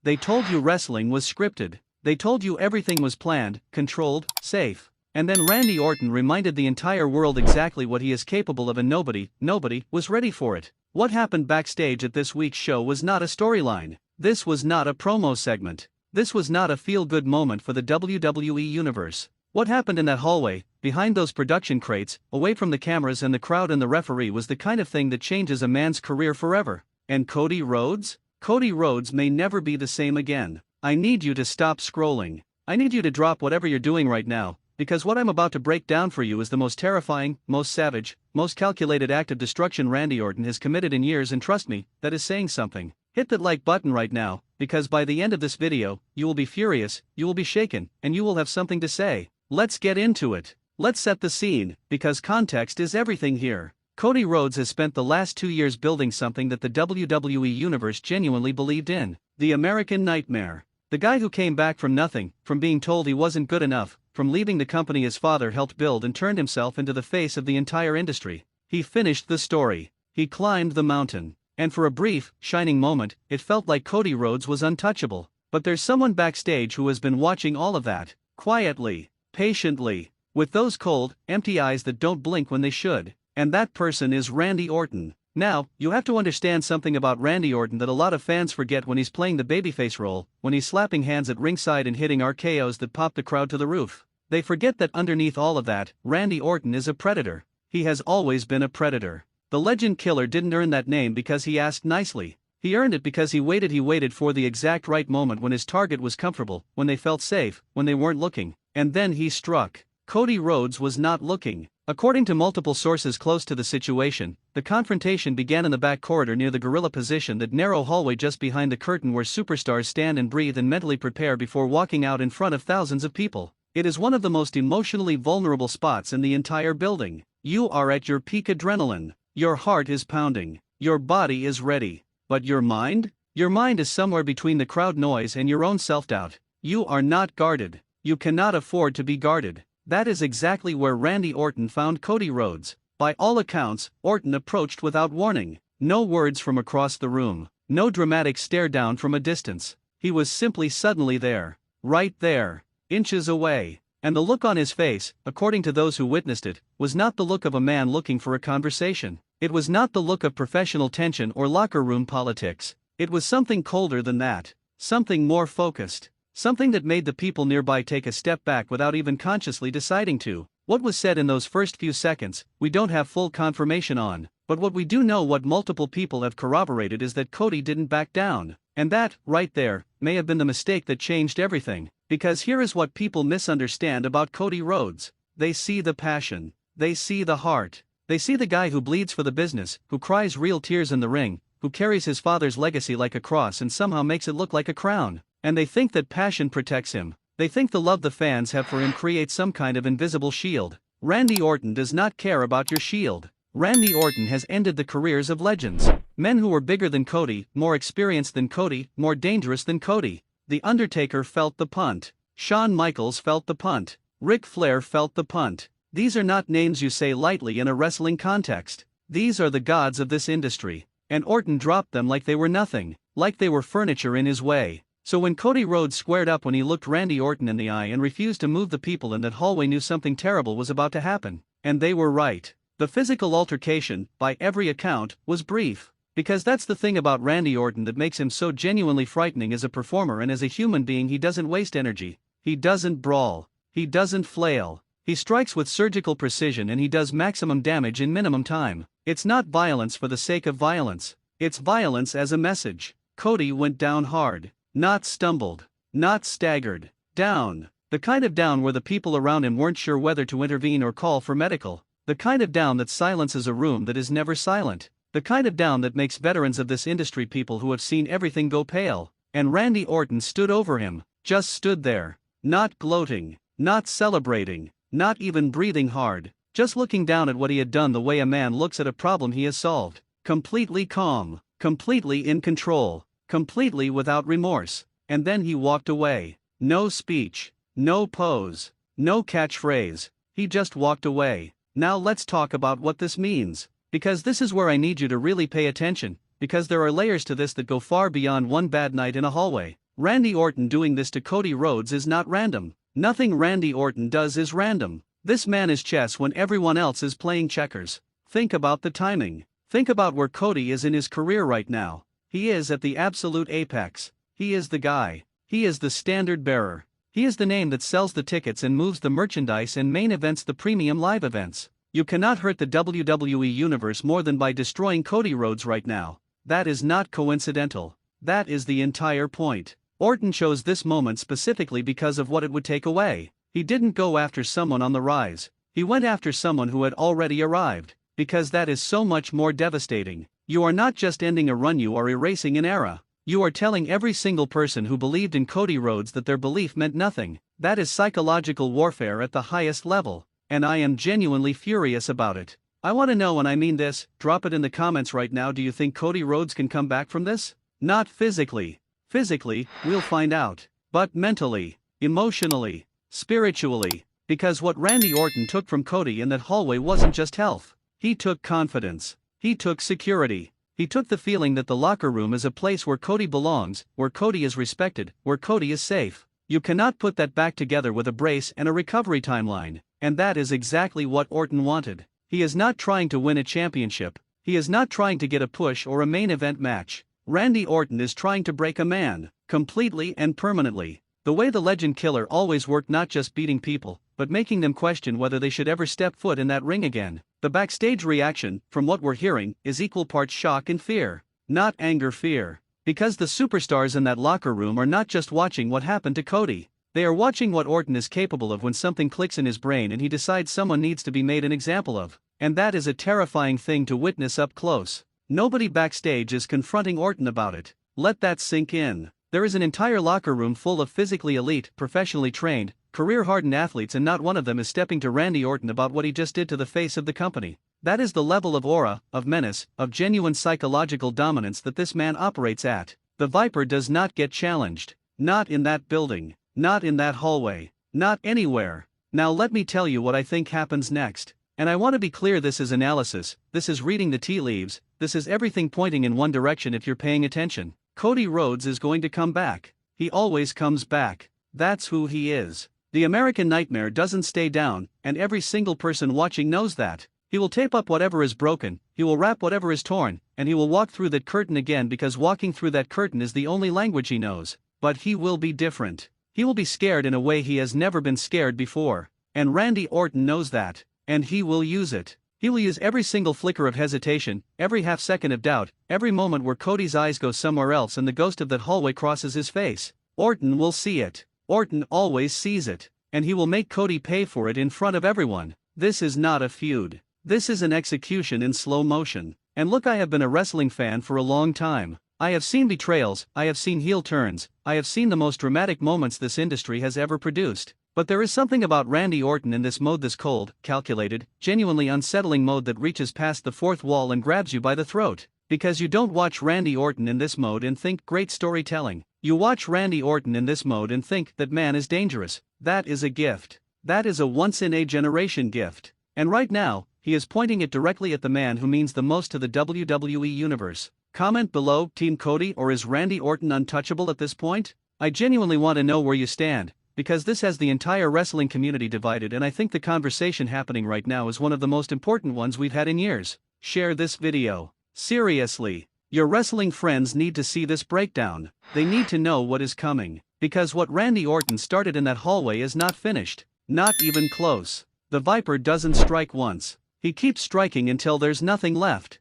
They told you wrestling was scripted. They told you everything was planned, controlled, safe. And then Randy Orton reminded the entire world exactly what he is capable of, and nobody was ready for it. What happened backstage at this week's show was not a storyline. This was not a promo segment. This was not a feel-good moment for the WWE Universe. What happened in that hallway, behind those production crates, away from the cameras and the crowd and the referee, was the kind of thing that changes a man's career forever. And Cody Rhodes? Cody Rhodes may never be the same again. I need you to stop scrolling. I need you to drop whatever you're doing right now, because what I'm about to break down for you is the most terrifying, most savage, most calculated act of destruction Randy Orton has committed in years, and trust me, that is saying something. Hit that like button right now, because by the end of this video, you will be furious, you will be shaken, and you will have something to say. Let's get into it. Let's set the scene, because context is everything here. Cody Rhodes has spent the last 2 years building something that the WWE Universe genuinely believed in. The American Nightmare. The guy who came back from nothing, from being told he wasn't good enough, from leaving the company his father helped build, and turned himself into the face of the entire industry. He finished the story. He climbed the mountain. And for a brief, shining moment, it felt like Cody Rhodes was untouchable. But there's someone backstage who has been watching all of that. Quietly. Patiently. With those cold, empty eyes that don't blink when they should. And that person is Randy Orton. Now, you have to understand something about Randy Orton that a lot of fans forget when he's playing the babyface role, when he's slapping hands at ringside and hitting RKOs that pop the crowd to the roof. They forget that underneath all of that, Randy Orton is a predator. He has always been a predator. The Legend Killer didn't earn that name because he asked nicely. He earned it because he waited for the exact right moment, when his target was comfortable, when they felt safe, when they weren't looking. And then he struck. Cody Rhodes was not looking. According to multiple sources close to the situation, the confrontation began in the back corridor near the gorilla position, that narrow hallway just behind the curtain where superstars stand and breathe and mentally prepare before walking out in front of thousands of people. It is one of the most emotionally vulnerable spots in the entire building. You are at your peak adrenaline. Your heart is pounding. Your body is ready. But your mind? Your mind is somewhere between the crowd noise and your own self-doubt. You are not guarded. You cannot afford to be guarded. That is exactly where Randy Orton found Cody Rhodes. By all accounts, Orton approached without warning. No words from across the room. No dramatic stare down from a distance. He was simply suddenly there. Right there. Inches away. And the look on his face, according to those who witnessed it, was not the look of a man looking for a conversation. It was not the look of professional tension or locker room politics. It was something colder than that. Something more focused. Something that made the people nearby take a step back without even consciously deciding to. What was said in those first few seconds, we don't have full confirmation on, but what we do know, what multiple people have corroborated, is that Cody didn't back down. And that, right there, may have been the mistake that changed everything. Because here is what people misunderstand about Cody Rhodes. They see the passion. They see the heart. They see the guy who bleeds for the business, who cries real tears in the ring, who carries his father's legacy like a cross and somehow makes it look like a crown. And they think that passion protects him. They think the love the fans have for him creates some kind of invisible shield. Randy Orton does not care about your shield. Randy Orton has ended the careers of legends. Men who were bigger than Cody, more experienced than Cody, more dangerous than Cody. The Undertaker felt the punt. Shawn Michaels felt the punt. Ric Flair felt the punt. These are not names you say lightly in a wrestling context. These are the gods of this industry. And Orton dropped them like they were nothing, like they were furniture in his way. So when Cody Rhodes squared up, when he looked Randy Orton in the eye and refused to move, the people in that hallway knew something terrible was about to happen. And they were right. The physical altercation, by every account, was brief. Because that's the thing about Randy Orton that makes him so genuinely frightening as a performer and as a human being. He doesn't waste energy. He doesn't brawl. He doesn't flail. He strikes with surgical precision, and he does maximum damage in minimum time. It's not violence for the sake of violence. It's violence as a message. Cody went down hard. Not stumbled. Not staggered. Down. The kind of down where the people around him weren't sure whether to intervene or call for medical. The kind of down that silences a room that is never silent. The kind of down that makes veterans of this industry, people who have seen everything, go pale. And Randy Orton stood over him. Just stood there. Not gloating. Not celebrating. Not even breathing hard. Just looking down at what he had done the way a man looks at a problem he has solved. Completely calm. Completely in control. Completely without remorse. And then he walked away. No speech. No pose. No catchphrase. He just walked away. Now let's talk about what this means. Because this is where I need you to really pay attention. Because there are layers to this that go far beyond one bad night in a hallway. Randy Orton doing this to Cody Rhodes is not random. Nothing Randy Orton does is random. This man is chess when everyone else is playing checkers. Think about the timing. Think about where Cody is in his career right now. He is at the absolute apex. He is the guy. He is the standard bearer. He is the name that sells the tickets and moves the merchandise and main events, the premium live events. You cannot hurt the WWE Universe more than by destroying Cody Rhodes right now. That is not coincidental. That is the entire point. Orton chose this moment specifically because of what it would take away. He didn't go after someone on the rise. He went after someone who had already arrived. Because that is so much more devastating. You are not just ending a run, you are erasing an era. You are telling every single person who believed in Cody Rhodes that their belief meant nothing. That is psychological warfare at the highest level. And I am genuinely furious about it. I want to know, and I mean this, drop it in the comments right now. Do you think Cody Rhodes can come back from this? Not physically. Physically, we'll find out. But mentally, emotionally, spiritually. Because what Randy Orton took from Cody in that hallway wasn't just health. He took confidence. He took security. He took the feeling that the locker room is a place where Cody belongs, where Cody is respected, where Cody is safe. You cannot put that back together with a brace and a recovery timeline. And that is exactly what Orton wanted. He is not trying to win a championship. He is not trying to get a push or a main event match. Randy Orton is trying to break a man, completely and permanently. The way the Legend Killer always worked, not just beating people, but making them question whether they should ever step foot in that ring again. The backstage reaction, from what we're hearing, is equal parts shock and fear. Not anger, fear. Because the superstars in that locker room are not just watching what happened to Cody. They are watching what Orton is capable of when something clicks in his brain and he decides someone needs to be made an example of. And that is a terrifying thing to witness up close. Nobody backstage is confronting Orton about it. Let that sink in. There is an entire locker room full of physically elite, professionally trained, career-hardened athletes, and not one of them is stepping to Randy Orton about what he just did to the face of the company. That is the level of aura, of menace, of genuine psychological dominance that this man operates at. The Viper does not get challenged. Not in that building. Not in that hallway. Not anywhere. Now let me tell you what I think happens next. And I want to be clear, this is analysis, this is reading the tea leaves, this is everything pointing in one direction if you're paying attention. Cody Rhodes is going to come back. He always comes back. That's who he is. The American Nightmare doesn't stay down, and every single person watching knows that. He will tape up whatever is broken, he will wrap whatever is torn, and he will walk through that curtain again, because walking through that curtain is the only language he knows. But he will be different. He will be scared in a way he has never been scared before. And Randy Orton knows that. And he will use it. He will use every single flicker of hesitation, every half second of doubt, every moment where Cody's eyes go somewhere else and the ghost of that hallway crosses his face. Orton will see it. Orton always sees it. And he will make Cody pay for it in front of everyone. This is not a feud. This is an execution in slow motion. And look, I have been a wrestling fan for a long time. I have seen betrayals, I have seen heel turns, I have seen the most dramatic moments this industry has ever produced. But there is something about Randy Orton in this mode, this cold, calculated, genuinely unsettling mode that reaches past the fourth wall and grabs you by the throat. Because you don't watch Randy Orton in this mode and think great storytelling. You watch Randy Orton in this mode and think that man is dangerous. That is a gift. That is a once-in-a-generation gift. And right now, he is pointing it directly at the man who means the most to the WWE Universe. Comment below, Team Cody, or is Randy Orton untouchable at this point? I genuinely want to know where you stand, because this has the entire wrestling community divided, and I think the conversation happening right now is one of the most important ones we've had in years. Share this video. Seriously. Your wrestling friends need to see this breakdown. They need to know what is coming. Because what Randy Orton started in that hallway is not finished. Not even close. The Viper doesn't strike once. He keeps striking until there's nothing left.